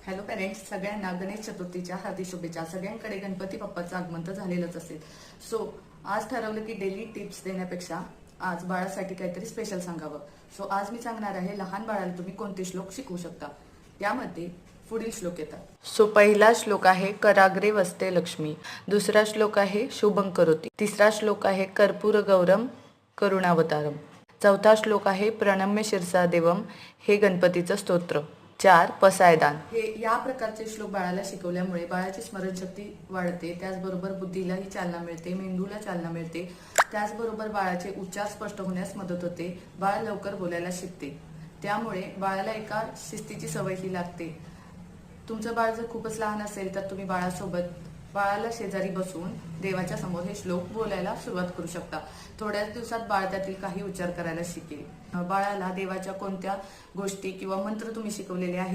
Hello parents, सगळ्यांना गणेश चतुर्थीच्या हार्दिक शुभेच्छा। सगळ्यांकडे गणपती बाप्पाचं आगमन तर झालेलंच असेल। सो आज ठरवलं की डेली टिप्स देण्यापेक्षा आज बाळासाठी काहीतरी स्पेशल सांगावं। सो आज मी सांगणार आहे लहान बाळाला तुम्ही कोणते श्लोक शिकवू शकता। त्यामध्ये पुढील श्लोक येतात। सो पहिला श्लोक आहे कराग्रे वसते लक्ष्मी, दुसरा श्लोक आहे शुभं करोति, तिसरा श्लोक आहे कर्पूर गौरम करुणावतारम, चौथा श्लोक आहे प्रणम्य शिरसा देवम, हे गणपतीचं स्तोत्र, 4 पसायदान। हे या प्रकारचे श्लोक बाळाला शिकवल्यामुळे बाळाची स्मरणशक्ती वाढते, त्याचबरोबर बुद्धीलाही चालना मिळते, मेंदूला चालना मिळते, त्याचबरोबर बाळाचे उच्चार स्पष्ट होण्यास मदत होते, बाळ लवकर बोलायला शिकते, त्यामुळे बाळाला एका शिस्तीची सवयही लागते। तुमचं बाळ जर खूपच लहान असेल तर तुम्ही बाळाला शेजारी बसून देवाच्या समोर हे श्लोक बोलायला सुरुवात करू शकता। थोड्याच दिवसात बाळ त्यातील काही उच्चार करायला शिकेल। बाळाला देवाच्या कोणत्या गोष्टी किंवा मंत्र तुम्ही शिकवलेले आहेत